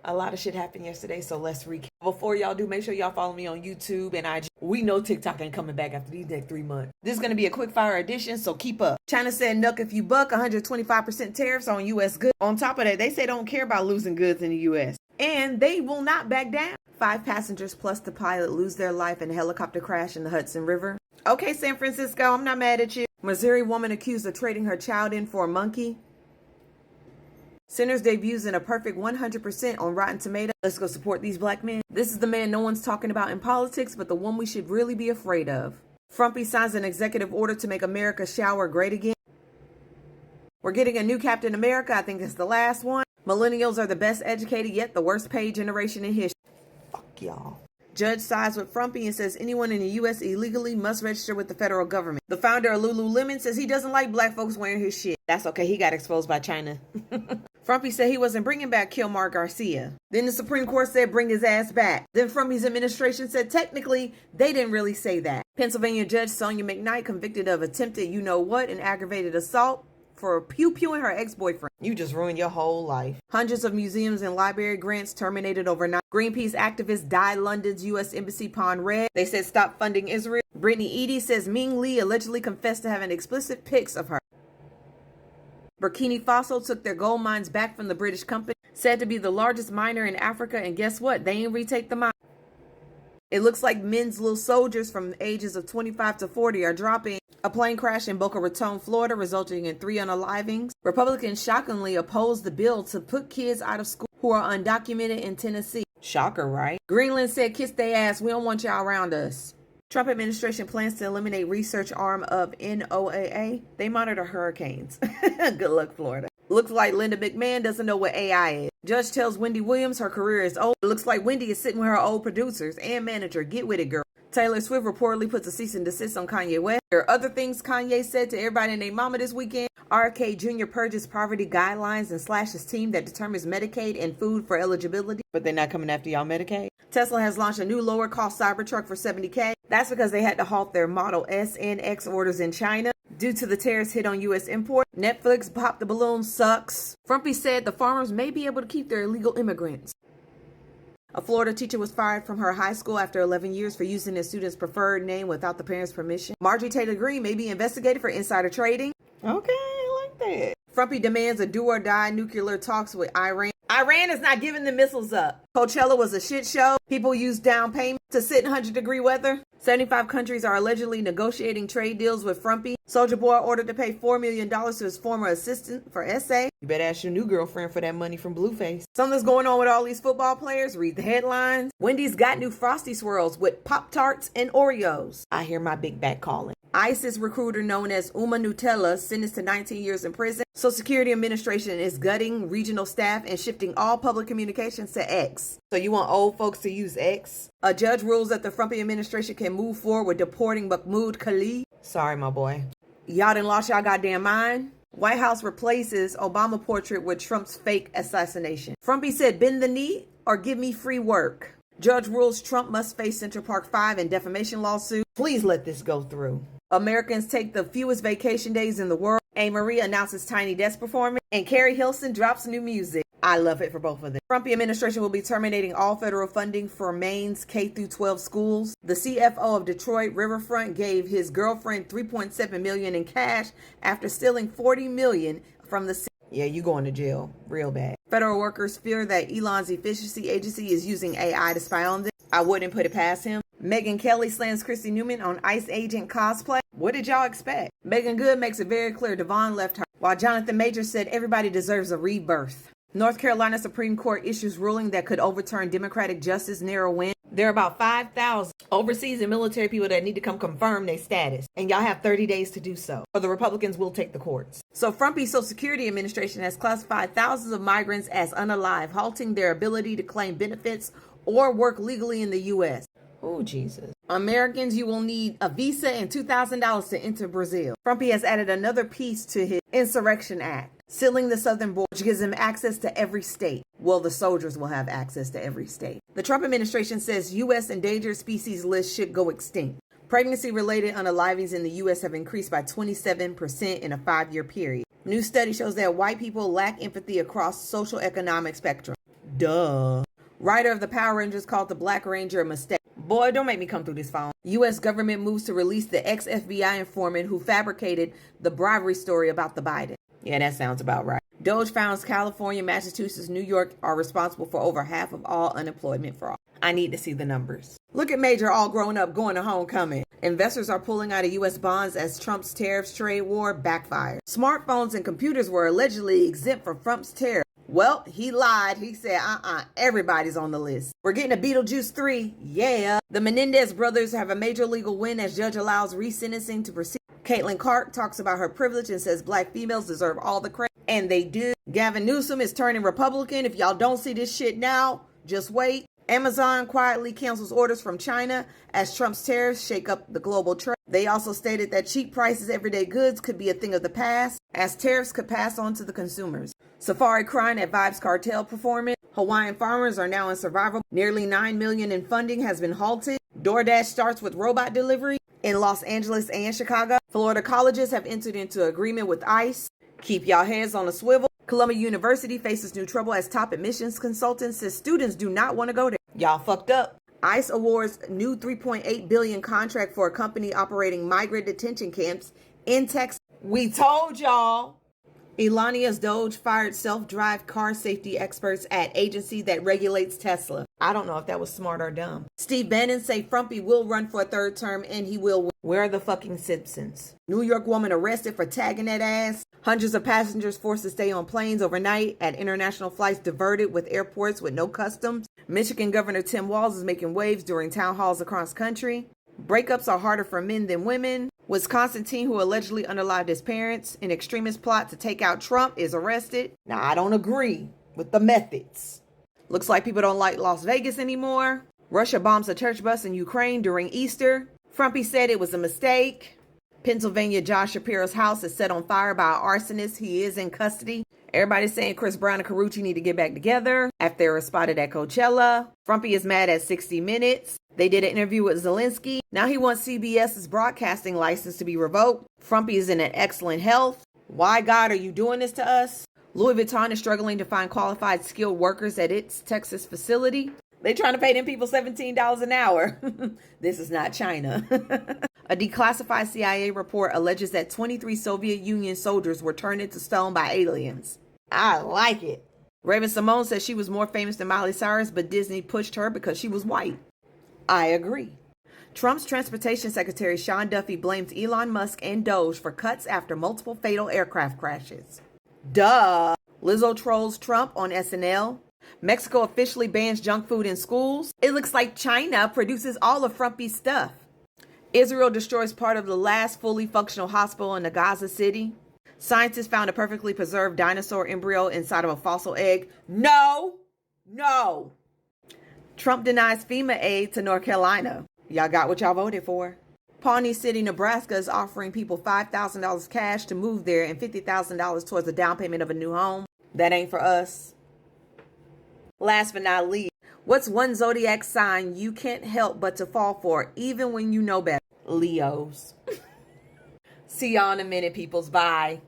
A lot of shit happened yesterday, so let's recap. Before y'all do, make sure y'all follow me on YouTube and IG. We know TikTok ain't coming back after these next 3 months. This is going to be a quick fire edition, so keep up. China said nuck if you buck, 125% tariffs on U.S. goods. On top of that, they say don't care about losing goods in the U.S. And they will not back down. 5 passengers plus the pilot lose their life in a helicopter crash in the Hudson River. Okay, San Francisco, I'm not mad at you. Missouri woman accused of trading her child in for a monkey. Sinners debuts in a perfect 100% on Rotten Tomatoes. Let's go support these black men. This is the man no one's talking about in politics, but the one we should really be afraid of. Frumpy signs an executive order to make America shower great again. We're getting a new Captain America. I think it's the last one. Millennials are the best educated yet the worst paid generation in history. Fuck y'all. Judge sides with Frumpy and says anyone in the U.S. illegally must register with the federal government. The founder of Lululemon says he doesn't like black folks wearing his shit. That's okay. He got exposed by China. Frumpy said he wasn't bringing back Kilmar Garcia. Then the Supreme Court said bring his ass back. Then Frumpy's administration said technically they didn't really say that. Pennsylvania Judge Sonia McKnight convicted of attempted you-know-what and aggravated assault for pew-pewing her ex-boyfriend. You just ruined your whole life. Hundreds of museums and library grants terminated overnight. Greenpeace activists dyed London's U.S. Embassy pawn red. They said stop funding Israel. Brittany Eady says Ming Lee allegedly confessed to having explicit pics of her. Burkina Faso took their gold mines back from the British company, said to be the largest miner in Africa, and guess what? They ain't retake the mine. It looks like men's little soldiers from the ages of 25 to 40 are dropping. A plane crash in Boca Raton, Florida, resulting in 3 unalivings. Republicans shockingly opposed the bill to put kids out of school who are undocumented in Tennessee. Shocker, right? Greenland said, kiss they ass, we don't want y'all around us. Trump administration plans to eliminate research arm of NOAA. They monitor hurricanes. Good luck, Florida. Looks like Linda McMahon doesn't know what AI is. Judge tells Wendy Williams her career is over. It looks like Wendy is sitting with her old producers and manager. Get with it, girl. Taylor Swift reportedly puts a cease and desist on Kanye West. There are other things Kanye said to everybody and their mama this weekend. RFK Jr. purges poverty guidelines and slashes team that determines Medicaid and food for eligibility. But they're not coming after y'all Medicaid. Tesla has launched a new lower cost Cybertruck for $70K. That's because they had to halt their Model S and X orders in China due to the tariffs hit on U.S. import. Netflix popped the balloon, sucks. Frumpy said the farmers may be able to keep their illegal immigrants. A Florida teacher was fired from her high school after 11 years for using a student's preferred name without the parents' permission. Marjorie Taylor Greene may be investigated for insider trading. Okay, I like that. Frumpy demands a do-or-die nuclear talks with Iran. Iran is not giving the missiles up. Coachella was a shit show. People used down payment to sit in 100-degree weather. 75 countries are allegedly negotiating trade deals with Frumpy. Soulja Boy ordered to pay $4 million to his former assistant for essay. You better ask your new girlfriend for that money from Blueface. Something's going on with all these football players. Read the headlines. Wendy's got new Frosty Swirls with Pop-Tarts and Oreos. I hear my big back calling. ISIS recruiter known as Uma Nutella sentenced to 19 years in prison. Social Security Administration is gutting regional staff and shifting all public communications to X. So you want old folks to use X? A judge rules that the Frumpy administration can move forward with deporting Mahmoud Khalid. Sorry, my boy. Y'all done lost y'all goddamn mind? White House replaces Obama portrait with Trump's fake assassination. Frumpy said, bend the knee or give me free work. Judge rules Trump must face Central Park 5 and defamation lawsuit. Please let this go through. Americans take the fewest vacation days in the world. A. Marie announces Tiny Desk performance. And Carrie Hilson drops new music. I love it for both of them. Trumpy administration will be terminating all federal funding for Maine's K-12 schools. The CFO of Detroit Riverfront gave his girlfriend $3.7 million in cash after stealing $40 million from the city. Yeah, you going to jail real bad. Federal workers fear that Elon's efficiency agency is using AI to spy on them. I wouldn't put it past him. Megyn Kelly slams Christy Newman on ICE agent cosplay. What did y'all expect? Megan Good makes it very clear Devon left her, while Jonathan Major said everybody deserves a rebirth. North Carolina Supreme Court issues ruling that could overturn Democratic Justice narrow win. There are about 5,000 overseas and military people that need to come confirm their status, and y'all have 30 days to do so, or the Republicans will take the courts. So Frumpy's Social Security Administration has classified thousands of migrants as unalive, halting their ability to claim benefits or work legally in the U.S. Oh, Jesus. Americans, you will need a visa and $2,000 to enter Brazil. Frumpy has added another piece to his Insurrection Act, sealing the southern border, which gives them access to every state. Well, the soldiers will have access to every state. The Trump administration says U.S. endangered species list should go extinct. Pregnancy-related unalivings in the U.S. have increased by 27% in a 5-year period. New study shows that white people lack empathy across social economic spectrum. Duh. Writer of the Power Rangers called the Black Ranger a mistake. Boy, don't make me come through this phone. U.S. government moves to release the ex-FBI informant who fabricated the bribery story about the Biden. Yeah, that sounds about right. Doge founds California, Massachusetts, New York are responsible for over half of all unemployment fraud. I need to see the numbers. Look at Major all grown up going to homecoming. Investors are pulling out of U.S. bonds as Trump's tariffs trade war backfires. Smartphones and computers were allegedly exempt from Trump's tariff. Well, he lied. He said, everybody's on the list. We're getting a Beetlejuice 3. Yeah. The Menendez brothers have a major legal win as judge allows resentencing to proceed. Caitlin Clark talks about her privilege and says black females deserve all the credit. And they do. Gavin Newsom is turning Republican. If y'all don't see this shit now, just wait. Amazon quietly cancels orders from China as Trump's tariffs shake up the global trade. They also stated that cheap prices everyday goods could be a thing of the past as tariffs could pass on to the consumers. Safari crying at Vibes Cartel performance. Hawaiian farmers are now in survival. Nearly $9 million in funding has been halted. DoorDash starts with robot delivery in Los Angeles and Chicago. Florida colleges have entered into agreement with ICE. Keep y'all heads on a swivel. Columbia University faces new trouble as top admissions consultant says students do not want to go there. Y'all fucked up. ICE awards new $3.8 billion contract for a company operating migrant detention camps in Texas. We told y'all. Elania's Doge fired self-drive car safety experts at agency that regulates Tesla. I don't know if that was smart or dumb. Steve Bannon say Frumpy will run for a third term and he will win. Where are the fucking Simpsons? New York woman arrested for tagging that ass. Hundreds of passengers forced to stay on planes overnight at international flights diverted with airports with no customs. Michigan Governor Tim Walz is making waves during town halls across country. Breakups are harder for men than women. Wisconsin teen who allegedly unalived his parents in extremist plot to take out Trump is arrested. Now, I don't agree with the methods. Looks like people don't like Las Vegas anymore. Russia bombs a church bus in Ukraine during Easter. Frumpy said it was a mistake. Pennsylvania Josh Shapiro's house is set on fire by an arsonist. He is in custody. Everybody's saying Chris Brown and Karrueche need to get back together after they were spotted at Coachella. Frumpy is mad at 60 Minutes. They did an interview with Zelensky. Now he wants CBS's broadcasting license to be revoked. Frumpy is in an excellent health. Why, God, are you doing this to us? Louis Vuitton is struggling to find qualified skilled workers at its Texas facility. They trying to pay them people $17 an hour. This is not China. A declassified CIA report alleges that 23 Soviet Union soldiers were turned into stone by aliens. I like it. Raven-Symoné says she was more famous than Miley Cyrus, but Disney pushed her because she was white. I agree. Trump's transportation secretary Sean Duffy blames Elon Musk and Doge for cuts after multiple fatal aircraft crashes. Duh. Lizzo trolls Trump on SNL. Mexico officially bans junk food in schools. It looks like China produces all of Frumpy's stuff. Israel destroys part of the last fully functional hospital in the Gaza City. Scientists found a perfectly preserved dinosaur embryo inside of a fossil egg. No. Trump denies FEMA aid to North Carolina. Y'all got what y'all voted for. Pawnee City, Nebraska is offering people $5,000 cash to move there and $50,000 towards the down payment of a new home. That ain't for us. Last but not least, what's one zodiac sign you can't help but to fall for even when you know better? Leos. See y'all in a minute, peoples. Bye.